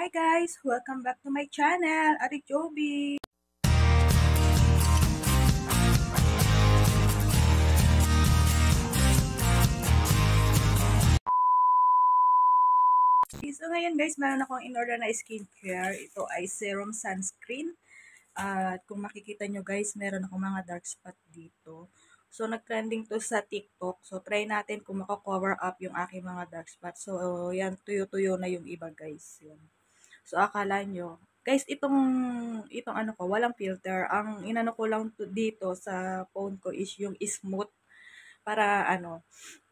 Hi guys! Welcome back to my channel, Ate Joby! So ngayon guys, meron akong in-order na skincare. Ito ay serum sunscreen. At kung makikita nyo guys, meron akong mga dark spot dito. So nag-trending to sa TikTok. So try natin kung mako-cover up yung aking mga dark spot. So yan, tuyo-tuyo na yung iba guys. Yan. So akala nyo, guys, itong ano ko, walang filter. Ang inano ko lang dito sa phone ko is yung smooth para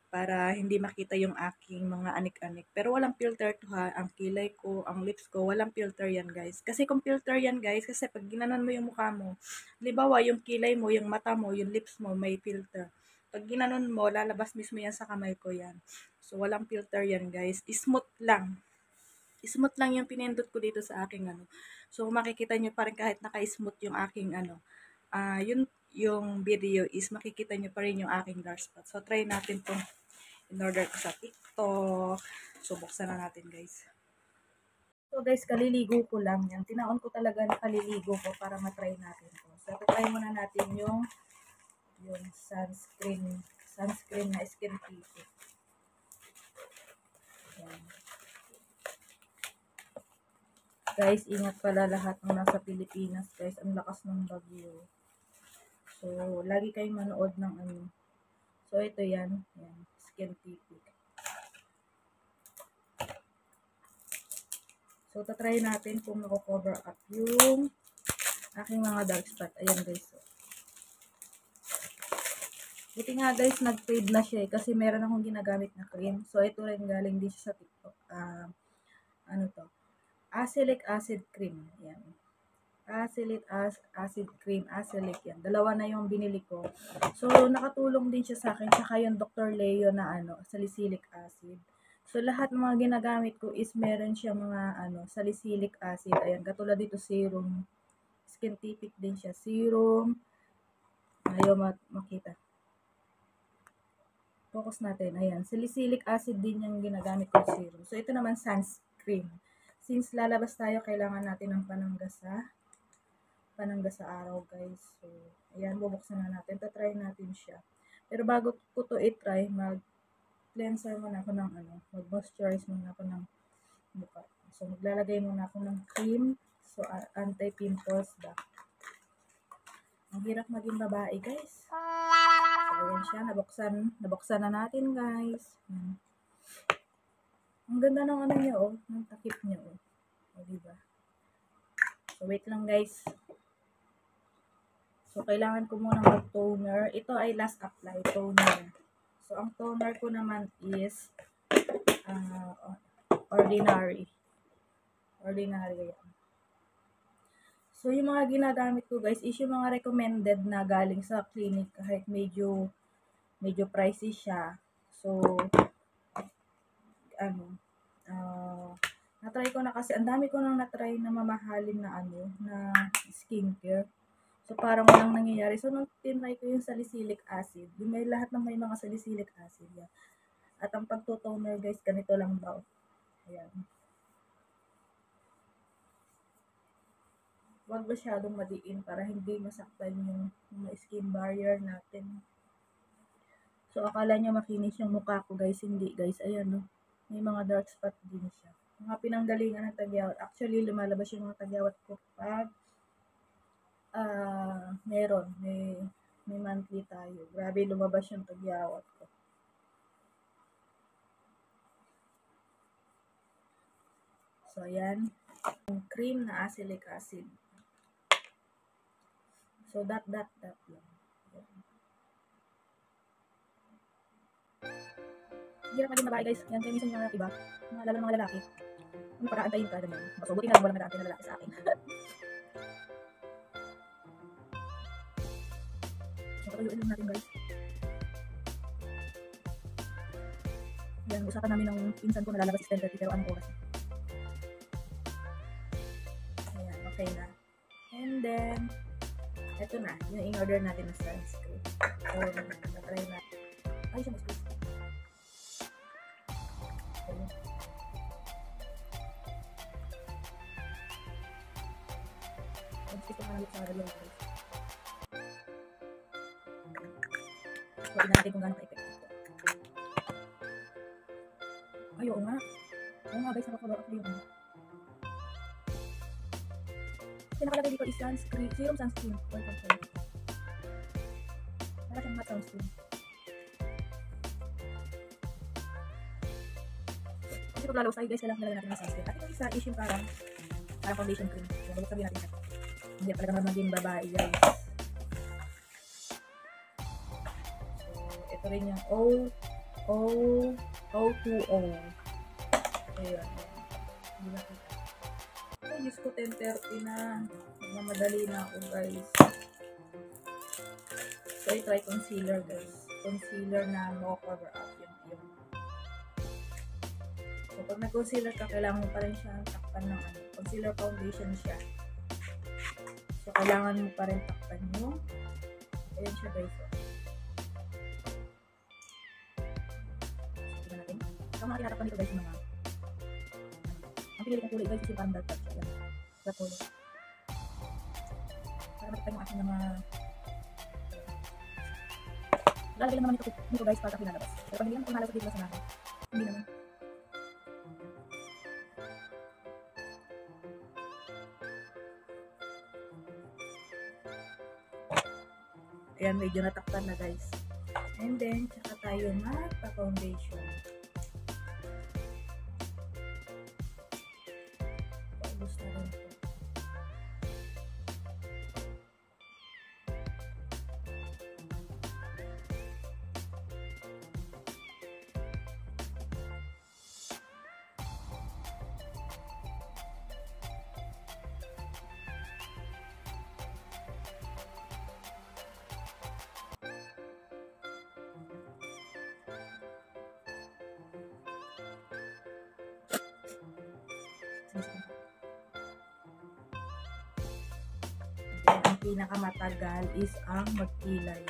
para hindi makita yung aking mga anik-anik. Pero walang filter to ha. Ang kilay ko, ang lips ko, walang filter yan guys. Kasi kung filter yan guys, kasi pag ginanon mo yung mukha mo, halimbawa yung kilay mo, yung mata mo, yung lips mo, may filter. Pag ginanon mo, lalabas mismo yan sa kamay ko yan. So walang filter yan guys. Smooth lang. Smooth lang yung pinindot ko dito sa aking ano. So makikita nyo pa rin kahit naka-smooth yung aking ano. Yung video is makikita nyo pa rin yung aking dark spot. So try natin tong in-order ko sa TikTok. So buksan na natin guys. So guys, kaliligo ko lang yan. Tinaon ko talaga na kaliligo ko para matry natin to. So try muna natin yung sunscreen na skin tip. Yan. Guys, ingat pala lahat ng nasa Pilipinas, guys. Ang lakas ng bagyo. So, lagi kayong manood ng ano. So, ito yan. Yan. Skin tip. So, tatry natin kung mako-cover up yung aking mga dark spot. Ayan, guys. So, buti nga, guys, nag-fade na siya kasi meron akong ginagamit na cream. So, ito rin galing din siya sa TikTok. Ano to? Acylic acid cream. Yan. Acylic acid cream. Acylic yan. Dalawa na yung binili ko. So, nakatulong din siya sa akin. Tsaka yung Dr. Leo na salicylic acid. So, lahat ng mga ginagamit ko is meron siya mga salicylic acid. Ayan. Katulad dito serum. Skin tipik din siya. Serum. Ayaw makita. Focus natin. Ayan. Salicylic acid din yung ginagamit ko serum. So, ito naman sunscreen. Since lalabas tayo, kailangan natin ng panangga sa araw, guys. So, ayan, bubuksan na natin. Tatry natin siya. Pero bago ko to i-try, mag-cleanser muna ako ng mag-moisturize muna ako ng mukha. So, maglalagay muna ako ng cream. So, anti-pimples ba. Ang hirap maging babae, guys. So, ayan siya. Nabuksan na natin, guys. Ang ganda ng niya, ng takip niya, O, diba? So, wait lang, guys. So, kailangan ko muna mag-toner. Ito ay last apply, toner. So, ang toner ko naman is ordinary. Ordinary yan. So, yung mga ginagamit ko, guys, is yung mga recommended na galing sa clinic kahit medyo pricey siya. So, na-try ko na kasi, ang dami ko nang na-try na mamahalin na na skincare. So, parang walang nangyayari. So, nung tinry ko yung salicylic acid, yung may lahat ng may mga salicylic acid yan. At ang pagtotoner, guys, ganito lang daw. Ayan. Huwag masyadong madiin para hindi masaktan yung skin barrier natin. So, akala nyo makinis yung mukha ko, guys. Hindi, guys. Ayan, may mga dark spot din siya. Mga pinanggalingan ng tagyawat. Actually, lumalabas yung mga tagyawat ko pag may monthly tayo. Grabe, lumabas yung tagyawat ko. So, ayan. Yung cream na acylic acid. So, that lang. Hirap maging babae, guys. Yan, kayo minsan yung iba. Lalo ng mga lalaki. Ano pag-aantayin ka naman. So, buti nga lang walang nag-aantay na lalaki sa akin. So, patuyuin lang natin, guys. Yan, usapan namin ng pinsan ko na lalabas si 10:30 pero anong oras. Ayan, okay na. And then, eto na. Yung in-order natin na sunscreen. So, na-try natin. Ay, siya mas Ito nga lang sa real guys. So, tignan natin kung gano'ng ka-effective ito. Ay, oo nga. Oo nga guys, nakakolor ako yung nakalagay dito is sunscreen, serum sunscreen. Para siyang matte sunscreen. Kasi kung lalo guys, kailangan nalagyan natin ng sunscreen. At ito isa is yung parang foundation cream. So, bago sabihin natin siya. Hindi talaga naman maging babae guys. So, ito rin yung O2O. Ayan. Hindi na kita. Ay, Diyos ko, 10:30 na. Nagmamadali na ako, guys. So, I try concealer, guys. Concealer na cover up yung. So, pag nag-concealer ka, kailangan mo pa rin siyang takpan ng concealer foundation siya. So, kailangan mo pa rin takpan yung. Ayan siya, guys. So, tignan natin. So, mga kinatapan dito, guys, yung mga ang pinili kong kulay guys is yung parang dark touch. Ayan. Dark color. Para makita yung aking mga lalagay lang naman dito guys para pinalabas. Pero pag hindi naman kumalabas dito sa natin. Hindi naman. Ayan, medyo natakpan na guys. And then, tsaka tayo magpa-foundation. Gusto rin ito. Ang pinakamatagal is ang magkilay.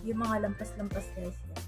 Yung mga lampas-lampas guys yan.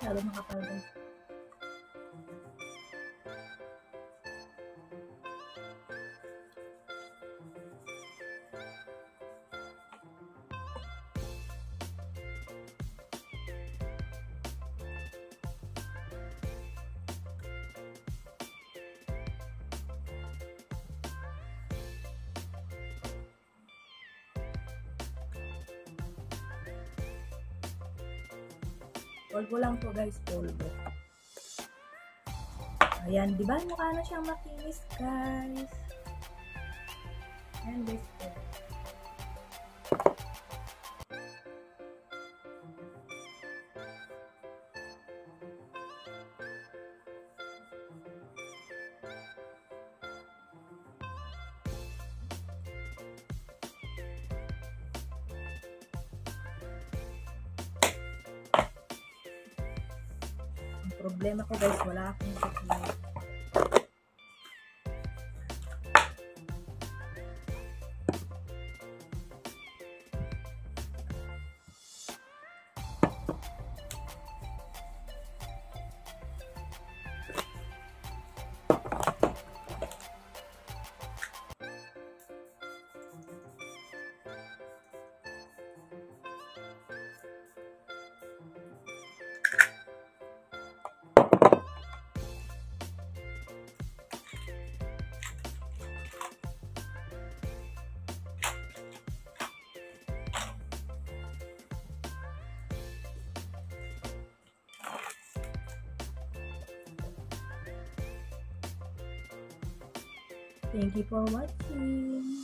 Masyado makapal guys. Polvo lang to guys, polvo. Ayan, di ba? Mukha na siyang makinis guys. Ayan guys. Problema ko guys, wala akong cookie. Thank you for watching.